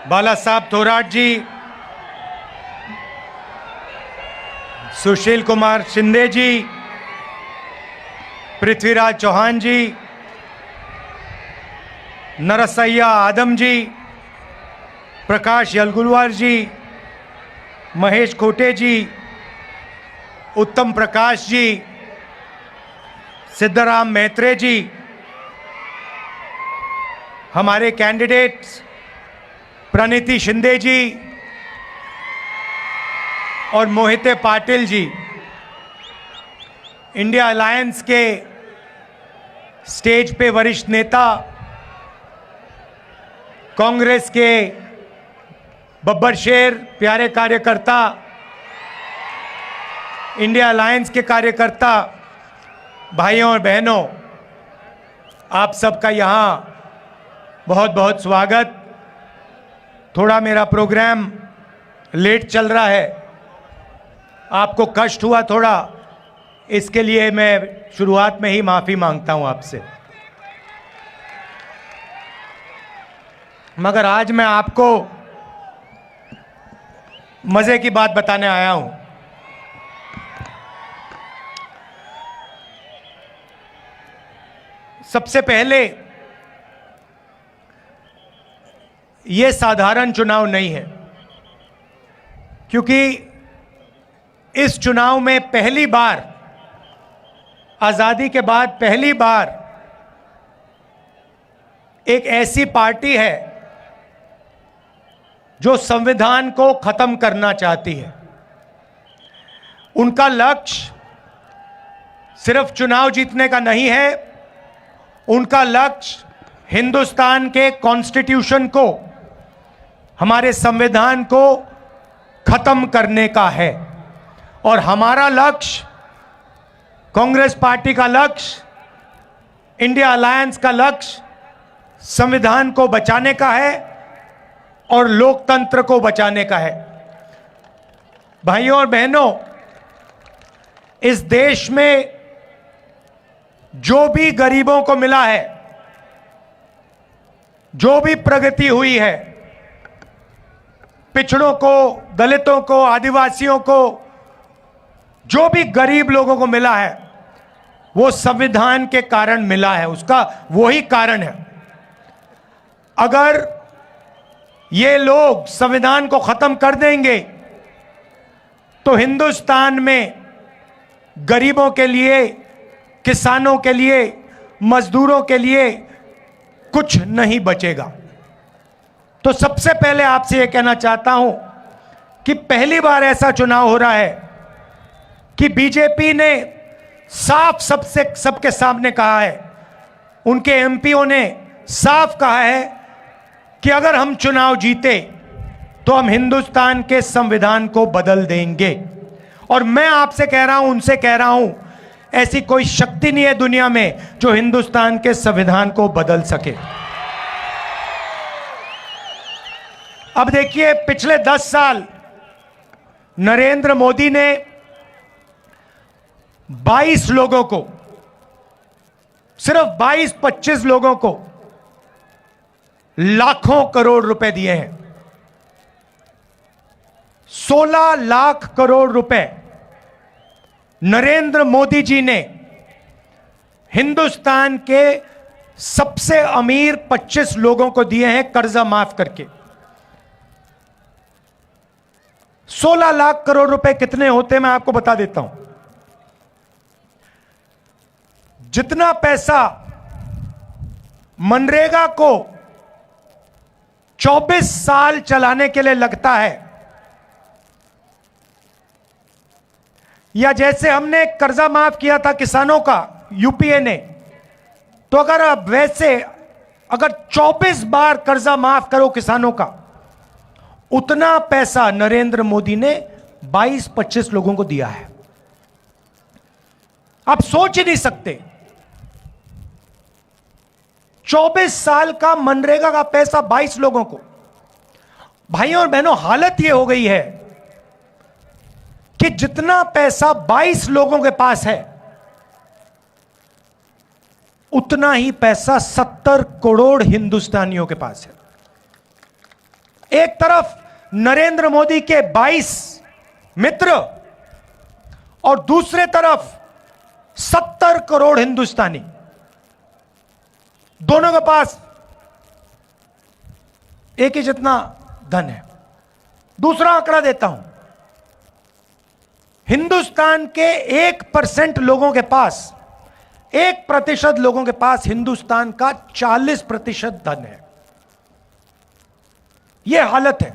बाला साहब थोराट जी, सुशील कुमार शिंदे जी, पृथ्वीराज चौहान जी, नरसैया आदम जी, प्रकाश यलगुलवार जी, महेश खोटे जी, उत्तम प्रकाश जी, सिद्धराम मैत्रे जी, हमारे कैंडिडेट्स प्रणीति शिंदे जी और मोहिते पाटिल जी, इंडिया अलायंस के स्टेज पे वरिष्ठ नेता, कांग्रेस के बब्बर शेर, प्यारे कार्यकर्ता, इंडिया अलायंस के कार्यकर्ता, भाइयों और बहनों, आप सबका यहाँ बहुत बहुत स्वागत। थोड़ा मेरा प्रोग्राम लेट चल रहा है, आपको कष्ट हुआ थोड़ा, इसके लिए मैं शुरुआत में ही माफ़ी मांगता हूं आपसे। मगर आज मैं आपको मज़े की बात बताने आया हूं। सबसे पहले, ये साधारण चुनाव नहीं है, क्योंकि इस चुनाव में पहली बार, आज़ादी के बाद पहली बार एक ऐसी पार्टी है जो संविधान को खत्म करना चाहती है। उनका लक्ष्य सिर्फ चुनाव जीतने का नहीं है, उनका लक्ष्य हिंदुस्तान के कॉन्स्टिट्यूशन को, हमारे संविधान को खत्म करने का है। और हमारा लक्ष्य, कांग्रेस पार्टी का लक्ष्य, इंडिया अलायंस का लक्ष्य संविधान को बचाने का है और लोकतंत्र को बचाने का है। भाइयों और बहनों, इस देश में जो भी गरीबों को मिला है, जो भी प्रगति हुई है, पिछड़ों को, दलितों को, आदिवासियों को, जो भी गरीब लोगों को मिला है, वो संविधान के कारण मिला है। उसका वही कारण है। अगर ये लोग संविधान को खत्म कर देंगे तो हिंदुस्तान में गरीबों के लिए, किसानों के लिए, मजदूरों के लिए कुछ नहीं बचेगा। तो सबसे पहले आपसे यह कहना चाहता हूं कि पहली बार ऐसा चुनाव हो रहा है कि बीजेपी ने साफ सबके सामने कहा है, उनके एमपीओ ने साफ कहा है कि अगर हम चुनाव जीते तो हम हिंदुस्तान के संविधान को बदल देंगे। और मैं आपसे कह रहा हूं, उनसे कह रहा हूं, ऐसी कोई शक्ति नहीं है दुनिया में जो हिंदुस्तान के संविधान को बदल सके। अब देखिए, पिछले 10 साल नरेंद्र मोदी ने 22 लोगों को, सिर्फ 22-25 लोगों को लाखों करोड़ रुपए दिए हैं। 16 लाख करोड़ रुपए नरेंद्र मोदी जी ने हिंदुस्तान के सबसे अमीर 25 लोगों को दिए हैं कर्जा माफ करके। 16 लाख करोड़ रुपए कितने होते, मैं आपको बता देता हूं। जितना पैसा मनरेगा को 24 साल चलाने के लिए लगता है, या जैसे हमने कर्जा माफ किया था किसानों का यूपीए ने, तो अगर आप वैसे अगर 24 बार कर्जा माफ करो किसानों का, उतना पैसा नरेंद्र मोदी ने 22-25 लोगों को दिया है। आप सोच ही नहीं सकते, 24 साल का मनरेगा का पैसा 22 लोगों को। भाइयों और बहनों, हालत यह हो गई है कि जितना पैसा 22 लोगों के पास है, उतना ही पैसा 70 करोड़ हिंदुस्तानियों के पास है। एक तरफ नरेंद्र मोदी के 22 मित्र और दूसरे तरफ 70 करोड़ हिंदुस्तानी, दोनों के पास एक ही जितना धन है। दूसरा आंकड़ा देता हूं, हिंदुस्तान के 1% लोगों के पास, 1% लोगों के पास हिंदुस्तान का 40% धन है। यह हालत है,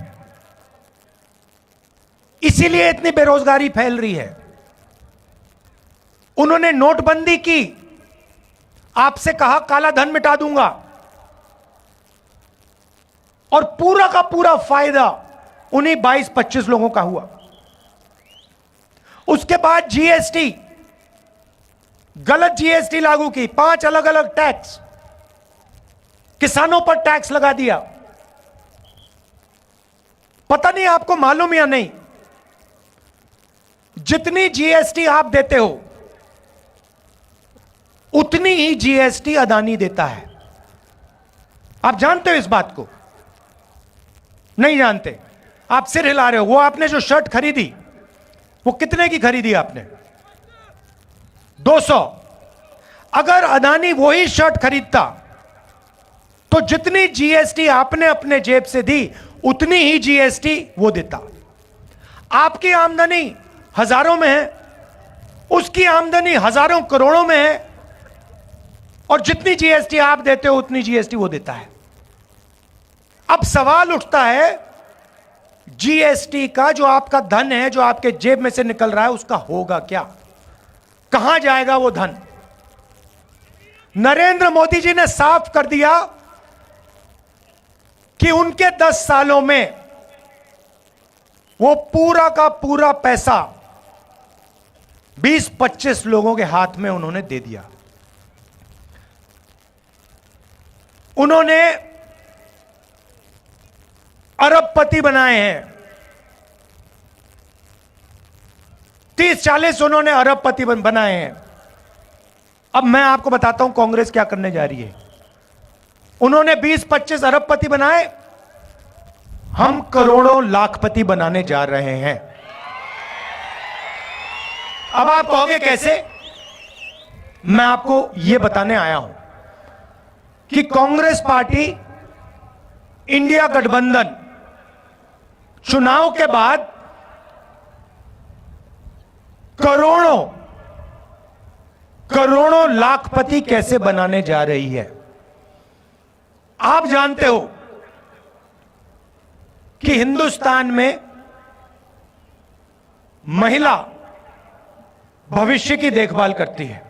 इसीलिए इतनी बेरोजगारी फैल रही है। उन्होंने नोटबंदी की, आपसे कहा काला धन मिटा दूंगा, और पूरा का पूरा फायदा उन्हीं 22-25 लोगों का हुआ। उसके बाद जीएसटी, गलत जीएसटी लागू की, 5 अलग अलग टैक्स, किसानों पर टैक्स लगा दिया। पता नहीं आपको मालूम या नहीं, जितनी जीएसटी आप देते हो उतनी ही जीएसटी अदानी देता है। आप जानते हो इस बात को? नहीं जानते? आप सिर हिला रहे हो। वो आपने जो शर्ट खरीदी, वो कितने की खरीदी आपने? 200। अगर अदानी वही शर्ट खरीदता तो जितनी जीएसटी आपने अपने जेब से दी उतनी ही जीएसटी वो देता। आपकी आमदनी हजारों में है, उसकी आमदनी हजारों करोड़ों में है, और जितनी जीएसटी आप देते हो उतनी जीएसटी वो देता है। अब सवाल उठता है, जीएसटी का जो आपका धन है, जो आपके जेब में से निकल रहा है, उसका होगा क्या? कहां जाएगा वो धन? नरेंद्र मोदी जी ने साफ कर दिया कि उनके 10 सालों में वो पूरा का पूरा पैसा 20-25 लोगों के हाथ में उन्होंने दे दिया। उन्होंने अरबपति बनाए हैं, 30-40 उन्होंने अरबपति बनाए हैं। अब मैं आपको बताता हूं कांग्रेस क्या करने जा रही है। उन्होंने 20-25 अरबपति बनाए, हम करोड़ों लाखपति बनाने जा रहे हैं। अब आप कहोगे कैसे? मैं आपको यह बताने आया हूं कि कांग्रेस पार्टी, इंडिया गठबंधन चुनाव के बाद करोड़ों लाखपति कैसे बनाने जा रही है। आप जानते हो कि हिंदुस्तान में महिला भविष्य की देखभाल करती है।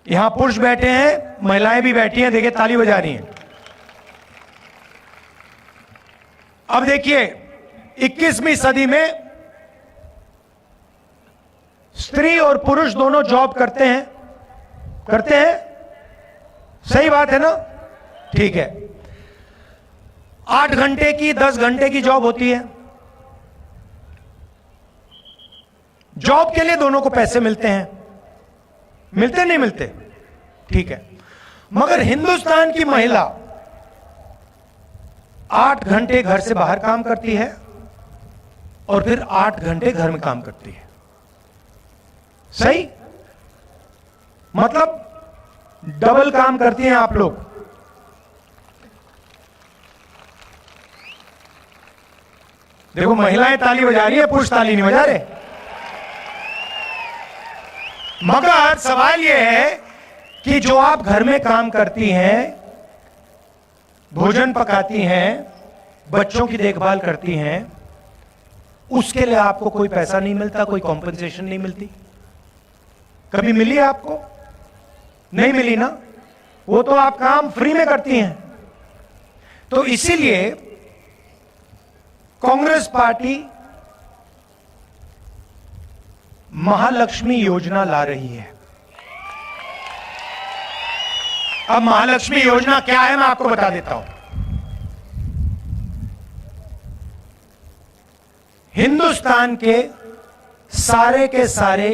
यहां पुरुष बैठे हैं, महिलाएं भी बैठी हैं, देखिए ताली बजा रही हैं। अब देखिए 21वीं सदी में स्त्री और पुरुष दोनों जॉब करते हैं। सही बात है ना? ठीक है। 8 घंटे की, 10 घंटे की जॉब होती है। जॉब के लिए दोनों को पैसे मिलते हैं, मिलते नहीं मिलते? ठीक है। मगर हिंदुस्तान की महिला 8 घंटे घर से बाहर काम करती है और फिर 8 घंटे घर में काम करती है। सही? मतलब डबल काम करती हैं आप लोग। देखो महिलाएं ताली बजा रही है, पुरुष ताली नहीं बजा रहे। मगर सवाल यह है कि जो आप घर में काम करती हैं, भोजन पकाती हैं, बच्चों की देखभाल करती हैं, उसके लिए आपको कोई पैसा नहीं मिलता, कोई कॉम्पेंसेशन नहीं मिलती। कभी मिली है आपको? नहीं मिली ना? वो तो आप काम फ्री में करती हैं। तो इसीलिए कांग्रेस पार्टी महालक्ष्मी योजना ला रही है। अब महालक्ष्मी योजना क्या है मैं आपको बता देता हूं। हिंदुस्तान के सारे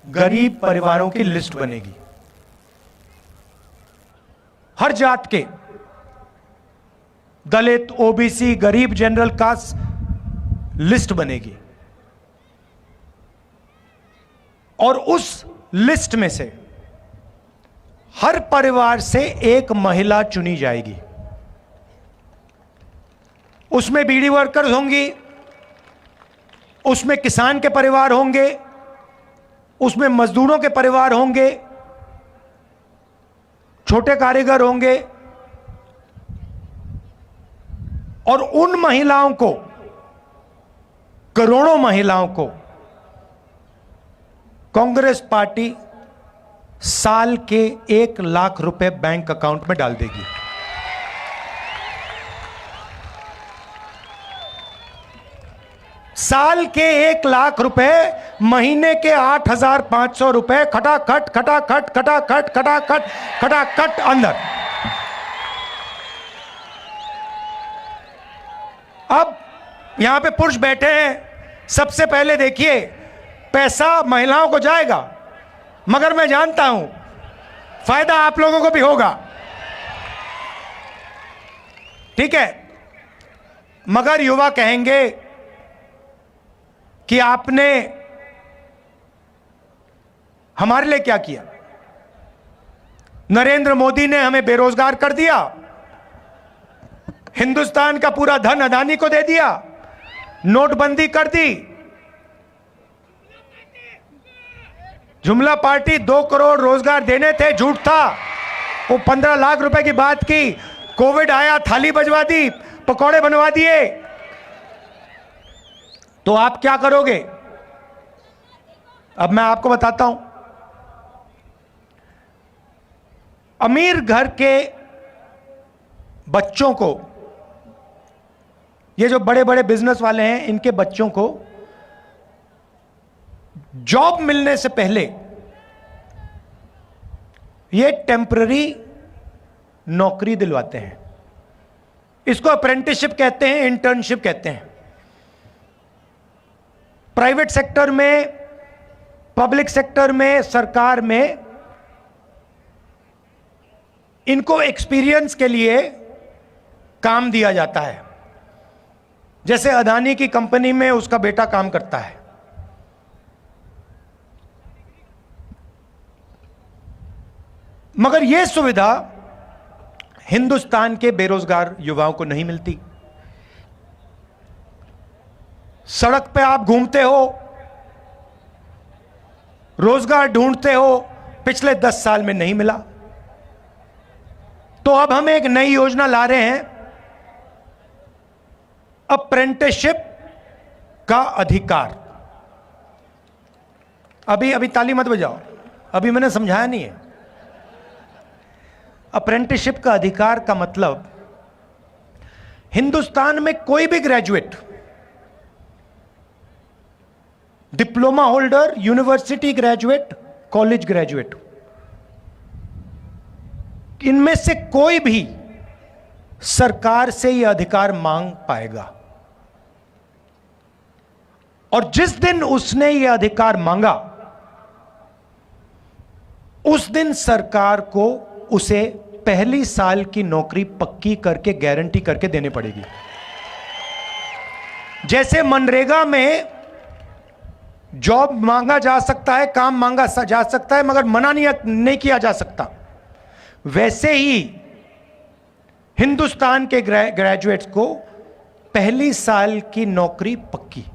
गरीब परिवारों की लिस्ट बनेगी, हर जात के, दलित, ओबीसी, गरीब, जनरल कास्ट लिस्ट बनेगी और उस लिस्ट में से हर परिवार से एक महिला चुनी जाएगी। उसमें बीडी वर्कर्स होंगी, उसमें किसान के परिवार होंगे, उसमें मजदूरों के परिवार होंगे, छोटे कारीगर होंगे और उन महिलाओं को, करोड़ों महिलाओं को कांग्रेस पार्टी साल के 1 लाख रुपए बैंक अकाउंट में डाल देगी। साल के 1 लाख रुपए, महीने के 8,500 रुपए, खटाखट खटाखट खटाखट खटाखट खटाखट अंदर। अब यहां पे पुरुष बैठे हैं, सबसे पहले देखिए पैसा महिलाओं को जाएगा, मगर मैं जानता हूं फायदा आप लोगों को भी होगा, ठीक है। मगर युवा कहेंगे कि आपने हमारे लिए क्या किया? नरेंद्र मोदी ने हमें बेरोजगार कर दिया, हिंदुस्तान का पूरा धन अदानी को दे दिया, नोटबंदी कर दी, जुमला पार्टी 2 करोड़ रोजगार देने थे, झूठ था, वो 15 लाख रुपए की बात की, कोविड आया, थाली बजवा दी, पकौड़े बनवा दिए। तो आप क्या करोगे? अब मैं आपको बताता हूं। अमीर घर के बच्चों को, ये जो बड़े बड़े बिजनेस वाले हैं, इनके बच्चों को जॉब मिलने से पहले ये टेम्पररी नौकरी दिलवाते हैं। इसको अप्रेंटिसशिप कहते हैं, इंटर्नशिप कहते हैं। प्राइवेट सेक्टर में, पब्लिक सेक्टर में, सरकार में इनको एक्सपीरियंस के लिए काम दिया जाता है। जैसे अदानी की कंपनी में उसका बेटा काम करता है। मगर यह सुविधा हिंदुस्तान के बेरोजगार युवाओं को नहीं मिलती। सड़क पे आप घूमते हो, रोजगार ढूंढते हो, पिछले 10 साल में नहीं मिला। तो अब हम एक नई योजना ला रहे हैं, अप्रेंटिसशिप का अधिकार। अभी ताली मत बजाओ, अभी मैंने समझाया नहीं है। अप्रेंटिसशिप का अधिकार का मतलब, हिंदुस्तान में कोई भी graduate, diploma holder, university graduate, college graduate, इनमें से कोई भी सरकार से यह अधिकार मांग पाएगा। और जिस दिन उसने यह अधिकार मांगा, उस दिन सरकार को उसे पहली साल की नौकरी पक्की करके, गारंटी करके देनी पड़ेगी। जैसे मनरेगा में जॉब मांगा जा सकता है, काम मांगा जा सकता है, मगर मना नहीं किया जा सकता, वैसे ही हिंदुस्तान के ग्रेजुएट्स को पहली साल की नौकरी पक्की।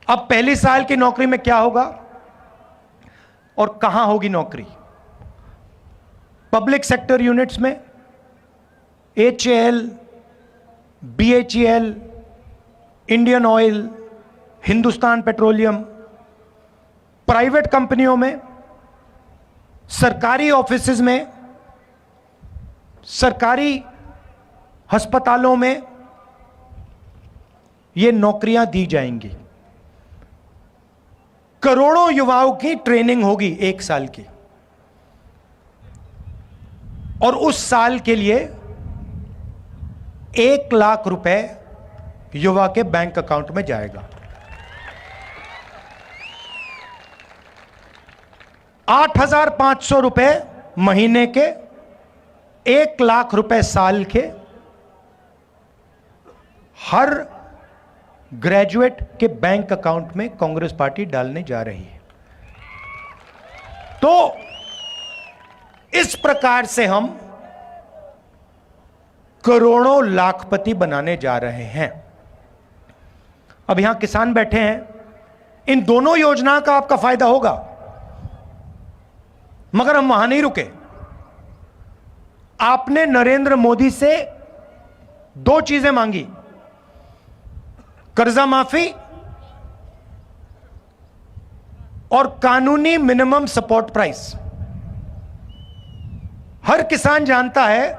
अब पहली साल की नौकरी में क्या होगा और कहां होगी नौकरी? पब्लिक सेक्टर यूनिट्स में, HAL, BHEL, Indian oil, Hindustan petroleum, private कंपनियों में, सरकारी ऑफिसेज में, सरकारी अस्पतालों में ये नौकरियां दी जाएंगी। करोड़ों युवाओं की ट्रेनिंग होगी 1 साल की, और उस साल के लिए 1 लाख रुपए युवा के बैंक अकाउंट में जाएगा। 8,500 रुपए महीने के, 1 लाख रुपए साल के, हर ग्रेजुएट के बैंक अकाउंट में कांग्रेस पार्टी डालने जा रही है। तो इस प्रकार से हम करोड़ों लाखपति बनाने जा रहे हैं। अब यहां किसान बैठे हैं, इन दोनों योजना का आपका फायदा होगा, मगर हम वहां नहीं रुके। आपने नरेंद्र मोदी से दो चीजें मांगी, कर्जा माफी और कानूनी मिनिमम सपोर्ट प्राइस। हर किसान जानता है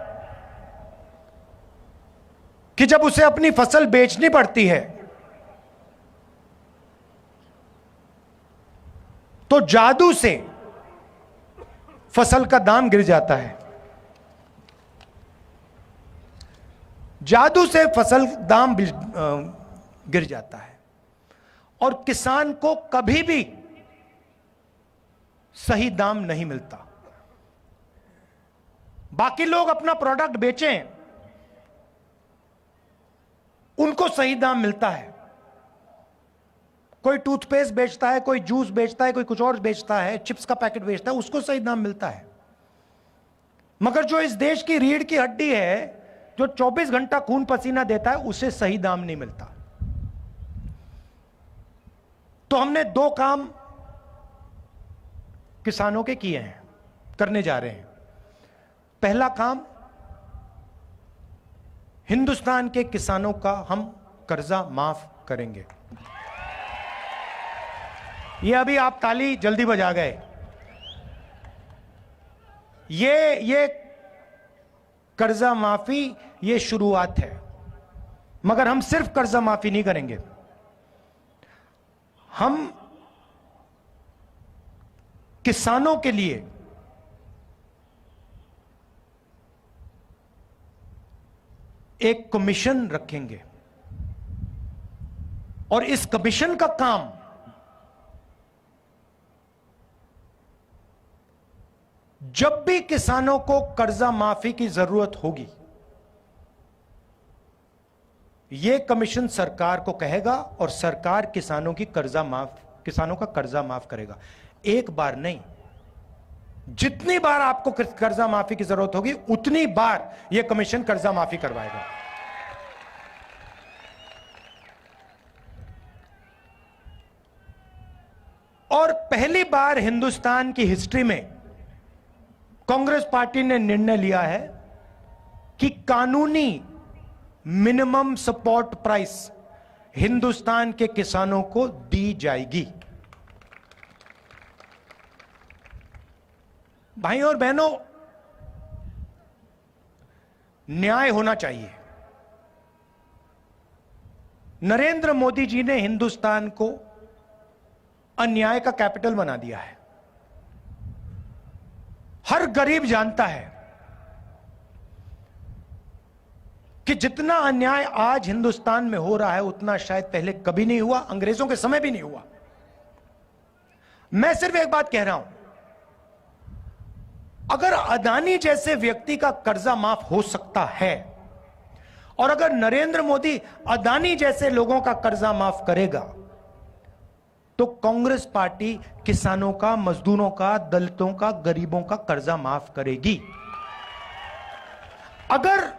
कि जब उसे अपनी फसल बेचनी पड़ती है तो जादू से फसल का दाम गिर जाता है, जादू से फसल दाम गिर जाता है और किसान को कभी भी सही दाम नहीं मिलता। बाकी लोग अपना प्रोडक्ट बेचें, उनको सही दाम मिलता है। कोई टूथपेस्ट बेचता है, कोई जूस बेचता है, कोई कुछ और बेचता है, चिप्स का पैकेट बेचता है, उसको सही दाम मिलता है। मगर जो इस देश की रीढ़ की हड्डी है, जो 24 घंटा खून पसीना देता है, उसे सही दाम नहीं मिलता। तो हमने दो काम किसानों के किए हैं, करने जा रहे हैं। पहला काम, हिंदुस्तान के किसानों का हम कर्जा माफ करेंगे। ये अभी आप ताली जल्दी बजा गए, ये कर्जा माफी ये शुरुआत है, मगर हम सिर्फ कर्जा माफी नहीं करेंगे। हम किसानों के लिए एक कमीशन रखेंगे और इस कमीशन का काम जब भी किसानों को कर्जा माफी की जरूरत होगी, यह कमीशन सरकार को कहेगा और सरकार किसानों का कर्जा माफ करेगा। एक बार नहीं, जितनी बार आपको कर्जा माफी की जरूरत होगी उतनी बार यह कमीशन कर्जा माफी करवाएगा। और पहली बार हिंदुस्तान की हिस्ट्री में कांग्रेस पार्टी ने निर्णय लिया है कि कानूनी मिनिमम सपोर्ट प्राइस हिंदुस्तान के किसानों को दी जाएगी। भाइयों और बहनों, न्याय होना चाहिए। नरेंद्र मोदी जी ने हिंदुस्तान को अन्याय का कैपिटल बना दिया है। हर गरीब जानता है कि जितना अन्याय आज हिंदुस्तान में हो रहा है उतना शायद पहले कभी नहीं हुआ, अंग्रेजों के समय भी नहीं हुआ। मैं सिर्फ एक बात कह रहा हूं, अगर अदानी जैसे व्यक्ति का कर्जा माफ हो सकता है और अगर नरेंद्र मोदी अदानी जैसे लोगों का कर्जा माफ करेगा, तो कांग्रेस पार्टी किसानों का, मजदूरों का, दलितों का, गरीबों का कर्जा माफ करेगी। अगर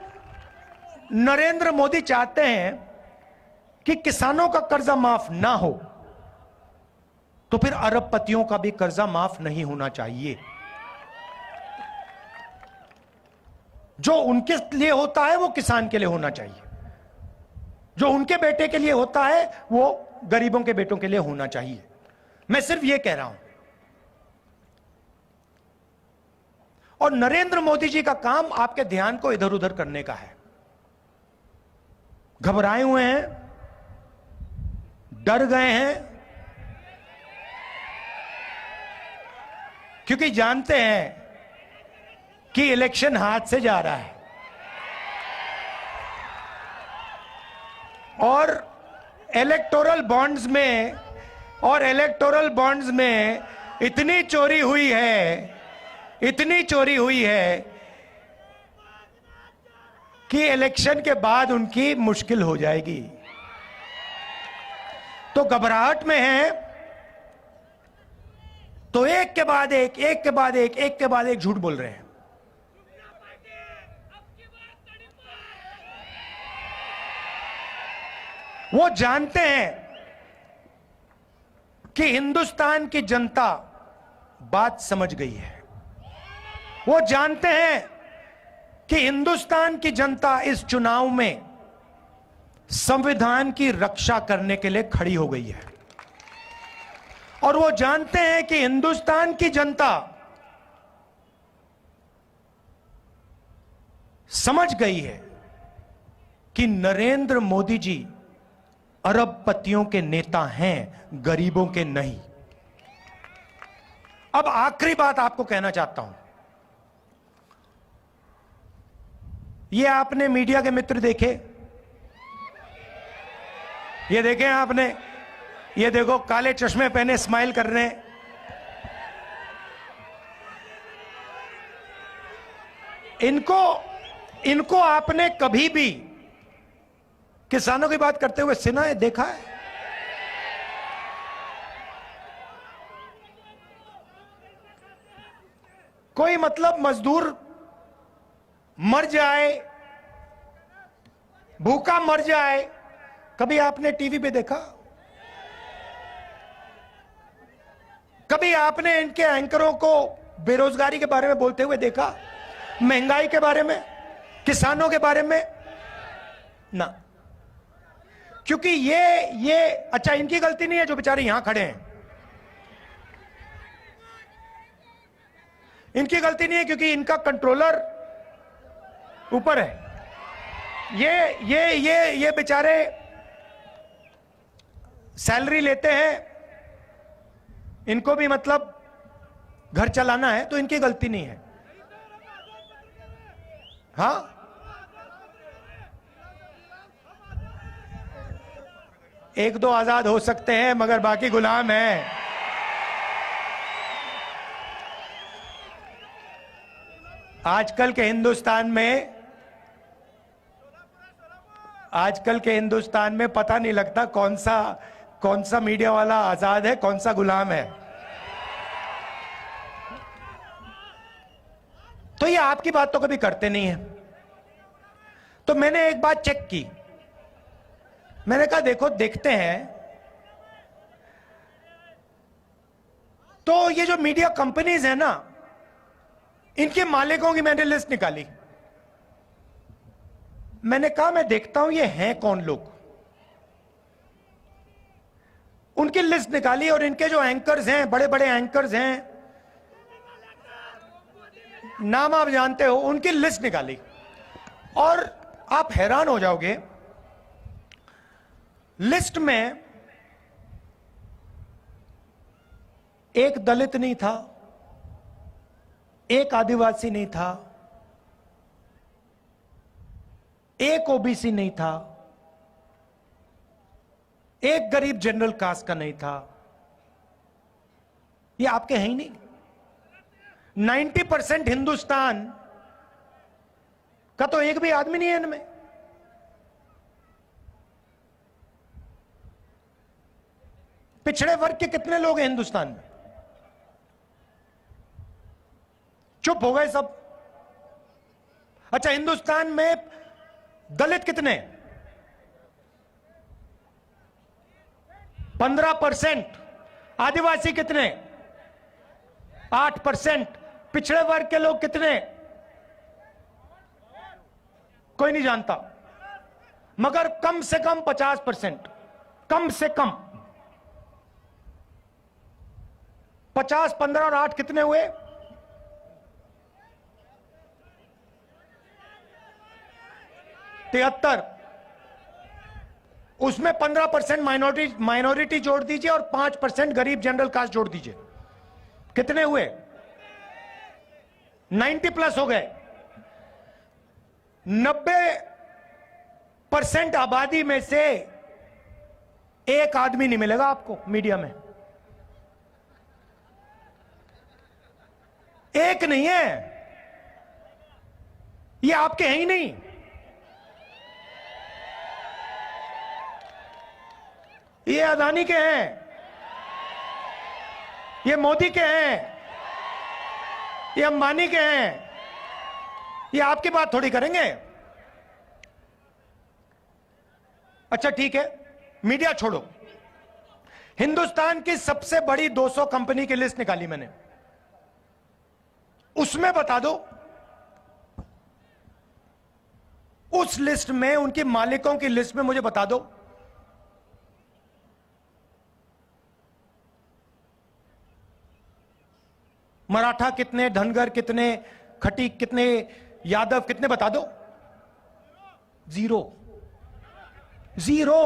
नरेंद्र मोदी चाहते हैं कि किसानों का कर्जा माफ ना हो, तो फिर अरबपतियों का भी कर्जा माफ नहीं होना चाहिए। जो उनके लिए होता है वो किसान के लिए होना चाहिए, जो उनके बेटे के लिए होता है वो गरीबों के बेटों के लिए होना चाहिए। मैं सिर्फ ये कह रहा हूं। और नरेंद्र मोदी जी का काम आपके ध्यान को इधर उधर करने का है। घबराए हुए हैं, डर गए हैं, क्योंकि जानते हैं कि इलेक्शन हाथ से जा रहा है और इलेक्टोरल बॉन्ड्स में इतनी चोरी हुई है कि इलेक्शन के बाद उनकी मुश्किल हो जाएगी, तो घबराहट में है, तो एक के बाद एक, एक के बाद एक, एक के बाद एक झूठ बोल रहे हैं। वो जानते हैं कि हिंदुस्तान की जनता बात समझ गई है। वो जानते हैं कि हिंदुस्तान की जनता इस चुनाव में संविधान की रक्षा करने के लिए खड़ी हो गई है। और वो जानते हैं कि हिंदुस्तान की जनता समझ गई है कि नरेंद्र मोदी जी अरबपतियों के नेता हैं, गरीबों के नहीं। अब आखिरी बात आपको कहना चाहता हूं, ये आपने मीडिया के मित्र देखे, ये देखे आपने, ये देखो काले चश्मे पहने स्माइल कर रहे हैं। इनको आपने कभी भी किसानों की बात करते हुए सुना है, देखा है? कोई मतलब मजदूर मर जाए, भूखा मर जाए, कभी आपने टीवी पे देखा? कभी आपने इनके एंकरों को बेरोजगारी के बारे में बोलते हुए देखा? महंगाई के बारे में, किसानों के बारे में? ना। क्योंकि ये अच्छा, इनकी गलती नहीं है जो बेचारे यहां खड़े हैं, इनकी गलती नहीं है क्योंकि इनका कंट्रोलर ऊपर है। ये बेचारे सैलरी लेते हैं, इनको भी मतलब घर चलाना है, तो इनकी गलती नहीं है। हाँ, एक दो आजाद हो सकते हैं मगर बाकी गुलाम हैं। आजकल के हिंदुस्तान में पता नहीं लगता कौन सा मीडिया वाला आजाद है, कौन सा गुलाम है। तो ये आपकी बात तो कभी करते नहीं है। तो मैंने एक बात चेक की, मैंने कहा देखो देखते हैं, तो ये जो मीडिया कंपनीज है ना, इनके मालिकों की मैंने लिस्ट निकाली। मैंने कहा मैं देखता हूं ये हैं कौन लोग। उनकी लिस्ट निकाली और इनके जो एंकर्स हैं, बड़े बड़े एंकर्स हैं, नाम आप जानते हो, उनकी लिस्ट निकाली और आप हैरान हो जाओगे। लिस्ट में एक दलित नहीं था, एक आदिवासी नहीं था, एक ओबीसी नहीं था, एक गरीब जनरल कास्ट का नहीं था। ये आपके हैं ही नहीं। 90% हिंदुस्तान का तो एक भी आदमी नहीं है इनमें। पिछड़े वर्ग के कितने लोग हैं हिंदुस्तान में? चुप हो गए सब। अच्छा, हिंदुस्तान में दलित कितने? 15%। आदिवासी कितने? 8%। पिछड़े वर्ग के लोग कितने? कोई नहीं जानता, मगर कम से कम 50%। कम से कम 50, 15 और 8 कितने हुए? 73। उसमें 15% माइनॉरिटी जोड़ दीजिए और 5% गरीब जनरल कास्ट जोड़ दीजिए, कितने हुए? 90 प्लस हो गए। 90% आबादी में से एक आदमी नहीं मिलेगा आपको मीडिया में। एक नहीं है, ये आपके हैं ही नहीं। ये अदानी के हैं, ये मोदी के हैं, ये अंबानी के हैं, ये आपकी बात थोड़ी करेंगे। अच्छा ठीक है, मीडिया छोड़ो, हिंदुस्तान की सबसे बड़ी 200 कंपनी की लिस्ट निकाली मैंने, उसमें बता दो, उस लिस्ट में, उनके मालिकों की लिस्ट में मुझे बता दो मराठा कितने, धनगर कितने, खटीक कितने, यादव कितने, बता दो। Zero, zero.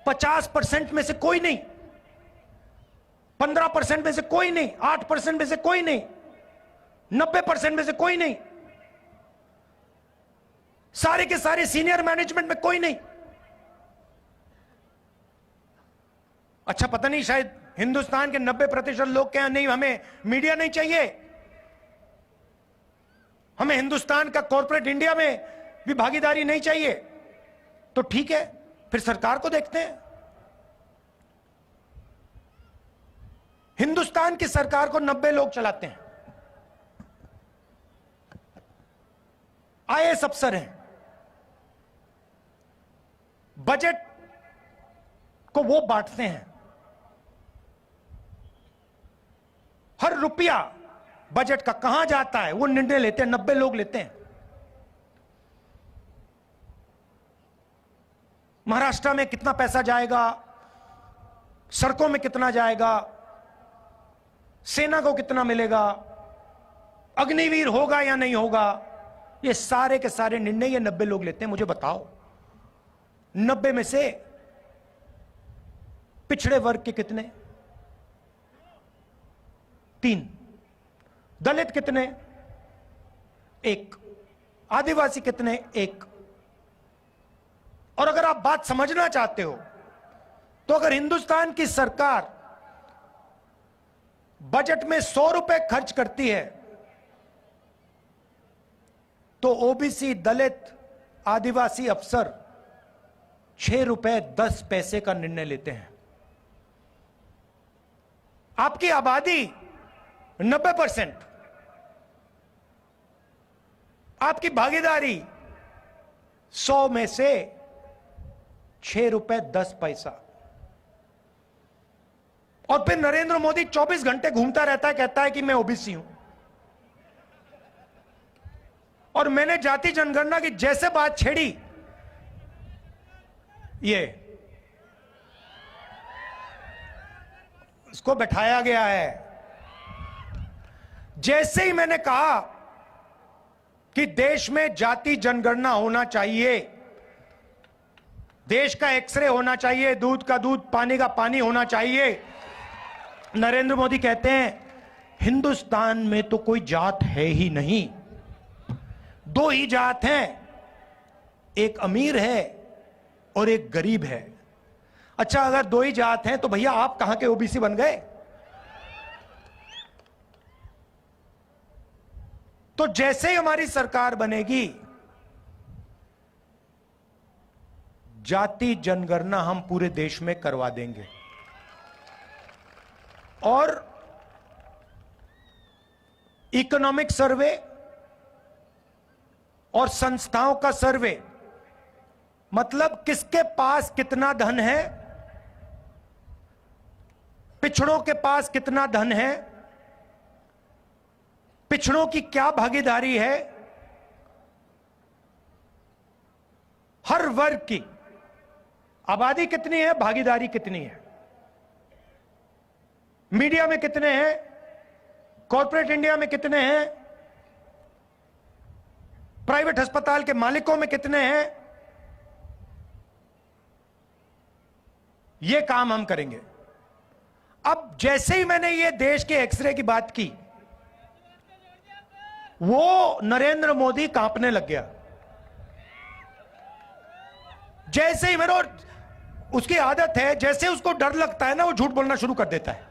50% में से कोई नहीं, 15% में से कोई नहीं, 8% में से कोई नहीं, 90% में से कोई नहीं, सारे के सारे सीनियर मैनेजमेंट में कोई नहीं। अच्छा पता नहीं, शायद हिंदुस्तान के 90% लोग क्या, नहीं हमें मीडिया नहीं चाहिए, हमें हिंदुस्तान का कॉर्पोरेट इंडिया में भी भागीदारी नहीं चाहिए। तो ठीक है, फिर सरकार को देखते हैं। हिंदुस्तान की सरकार को 90 लोग चलाते हैं, आईएएस अफसर हैं, बजट को वो बांटते हैं, हर रुपया बजट का कहां जाता है वो निर्णय लेते हैं, 90 लोग लेते हैं। महाराष्ट्र में कितना पैसा जाएगा, सड़कों में कितना जाएगा, सेना को कितना मिलेगा, अग्निवीर होगा या नहीं होगा, ये सारे के सारे निर्णय ये 90 लोग लेते हैं। मुझे बताओ 90 में से पिछड़े वर्ग के कितने? 3। दलित कितने? 1। आदिवासी कितने? 1। और अगर आप बात समझना चाहते हो तो अगर हिंदुस्तान की सरकार बजट में 100 रुपए खर्च करती है तो ओबीसी, दलित, आदिवासी अफसर 6 रुपए 10 पैसे का निर्णय लेते हैं। आपकी आबादी 90%, आपकी भागीदारी 100 में से 6 रुपए 10 पैसा। और फिर नरेंद्र मोदी 24 घंटे घूमता रहता है, कहता है कि मैं ओबीसी हूं। और मैंने जाति जनगणना की जैसे बात छेड़ी, ये इसको बैठाया गया है। जैसे ही मैंने कहा कि देश में जाति जनगणना होना चाहिए, देश का एक्सरे होना चाहिए, दूध का दूध, पानी का पानी होना चाहिए, नरेंद्र मोदी कहते हैं हिंदुस्तान में तो कोई जात है ही नहीं, 2 ही जात हैं, एक अमीर है और एक गरीब है। अच्छा अगर 2 ही जात हैं तो भैया आप कहां के ओबीसी बन गए? तो जैसे ही हमारी सरकार बनेगी, जाति जनगणना हम पूरे देश में करवा देंगे। और इकोनॉमिक सर्वे और संस्थाओं का सर्वे, मतलब किसके पास कितना धन है, पिछड़ों के पास कितना धन है, पिछड़ों की क्या भागीदारी है, हर वर्ग की आबादी कितनी है, भागीदारी कितनी है, मीडिया में कितने हैं, कॉर्पोरेट इंडिया में कितने हैं, प्राइवेट अस्पताल के मालिकों में कितने हैं, यह काम हम करेंगे। अब जैसे ही मैंने ये देश के एक्सरे की बात की, वो नरेंद्र मोदी कांपने लग गया। जैसे ही मेरे, उसकी आदत है, जैसे उसको डर लगता है ना, वो झूठ बोलना शुरू कर देता है।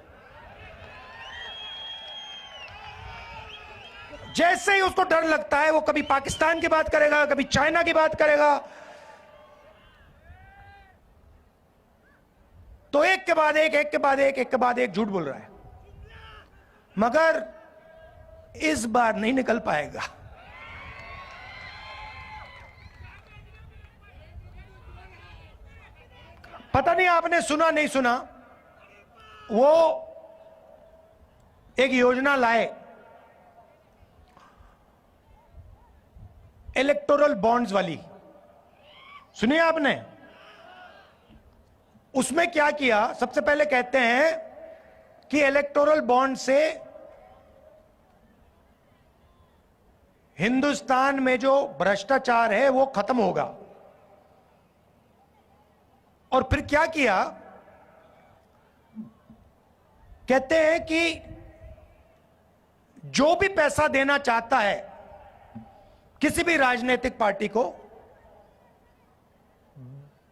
जैसे ही उसको डर लगता है वो कभी पाकिस्तान की बात करेगा, कभी चाइना की बात करेगा। तो एक के बाद एक झूठ बोल रहा है, मगर इस बार नहीं निकल पाएगा। पता नहीं आपने सुना नहीं सुना, वो एक योजना लाए इलेक्टोरल बॉन्ड्स वाली, सुनिए आपने। उसमें क्या किया, सबसे पहले कहते हैं कि इलेक्टोरल बॉन्ड से हिंदुस्तान में जो भ्रष्टाचार है वो खत्म होगा। और फिर क्या किया, कहते हैं कि जो भी पैसा देना चाहता है किसी भी राजनीतिक पार्टी को,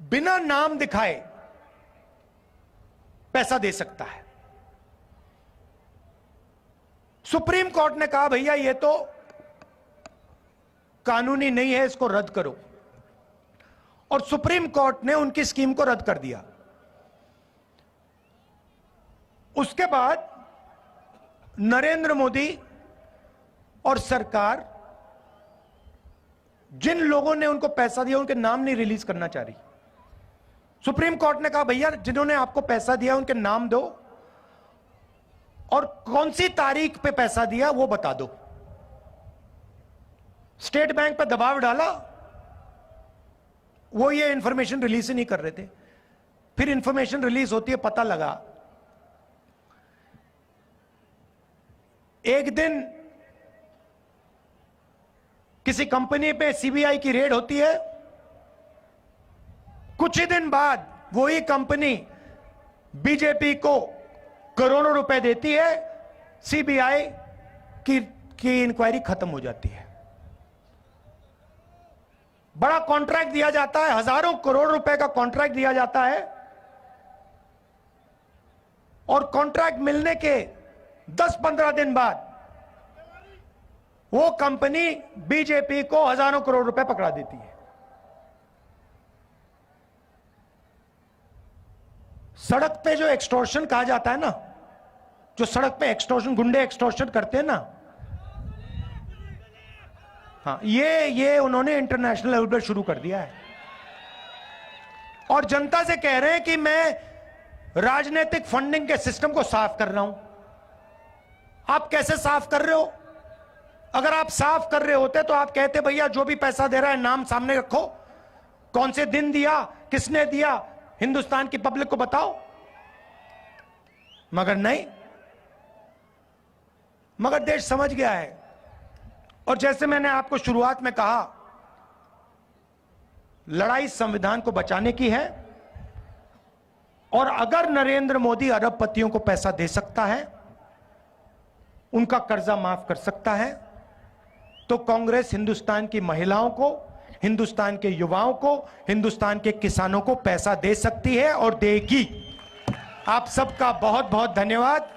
बिना नाम दिखाए पैसा दे सकता है। सुप्रीम कोर्ट ने कहा भैया ये तो कानूनी नहीं है, इसको रद्द करो। और सुप्रीम कोर्ट ने उनकी स्कीम को रद्द कर दिया। उसके बाद नरेंद्र मोदी और सरकार जिन लोगों ने उनको पैसा दिया उनके नाम नहीं रिलीज करना चाह रही। सुप्रीम कोर्ट ने कहा भैया जिन्होंने आपको पैसा दिया उनके नाम दो और कौन सी तारीख पे पैसा दिया वो बता दो। स्टेट बैंक पर दबाव डाला, वो ये इंफॉर्मेशन रिलीज ही नहीं कर रहे थे। फिर इंफॉर्मेशन रिलीज होती है, पता लगा एक दिन किसी कंपनी पे सीबीआई की रेड होती है, कुछ ही दिन बाद वही कंपनी बीजेपी को करोड़ों रुपए देती है, सीबीआई की इंक्वायरी खत्म हो जाती है। बड़ा कॉन्ट्रैक्ट दिया जाता है, हजारों करोड़ रुपए का कॉन्ट्रैक्ट दिया जाता है, और कॉन्ट्रैक्ट मिलने के 10-15 दिन बाद वो कंपनी बीजेपी को हजारों करोड़ रुपए पकड़ा देती है। सड़क पे जो एक्सटॉर्शन कहा जाता है ना, जो सड़क पे एक्सटॉर्शन, गुंडे एक्सटॉर्शन करते हैं ना, हाँ, ये उन्होंने इंटरनेशनल लेवल पर शुरू कर दिया है। और जनता से कह रहे हैं कि मैं राजनीतिक फंडिंग के सिस्टम को साफ कर रहा हूं। आप कैसे साफ कर रहे हो? अगर आप साफ कर रहे होते तो आप कहते भैया जो भी पैसा दे रहा है नाम सामने रखो, कौन से दिन दिया, किसने दिया, हिंदुस्तान की पब्लिक को बताओ। मगर नहीं, मगर देश समझ गया है। और जैसे मैंने आपको शुरुआत में कहा, लड़ाई संविधान को बचाने की है। और अगर नरेंद्र मोदी अरबपतियों को पैसा दे सकता है, उनका कर्जा माफ कर सकता है, तो कांग्रेस हिंदुस्तान की महिलाओं को, हिंदुस्तान के युवाओं को, हिंदुस्तान के किसानों को पैसा दे सकती है और देगी। आप सबका बहुत बहुत धन्यवाद।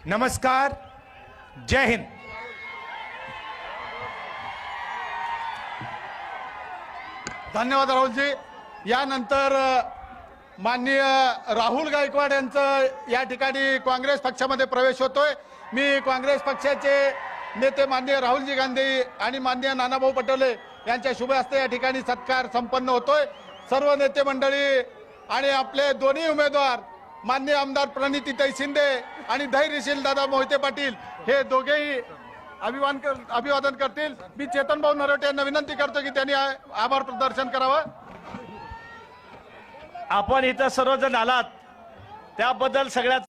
नमस्कार, जय हिंद। धन्यवाद राहुलजी। यानंतर माननीय राहुल गायकवाड यांचं या ठिकाणी काँग्रेस पक्षामध्ये प्रवेश होतोय। मी काँग्रेस पक्षाचे नेते माननीय राहुलजी गांधी आणि माननीय नानाभाऊ पटोले यांच्या शुभ हस्ते या ठिकाणी सत्कार संपन्न होतोय। सर्व नेते मंडळी आणि आपले दोन्ही उमेदवार माननीय आमदार प्रणितीताई शिंदे आणि धैर्यशील दादा मोहिते पाटील हे दोघेही अभिवादन करतील। मी चेतन भाऊ नरोटे यांना विनंती करतो की त्यांनी आभार प्रदर्शन करावं। आपण इथं सर्वजण आलात त्याबद्दल सगळ्यात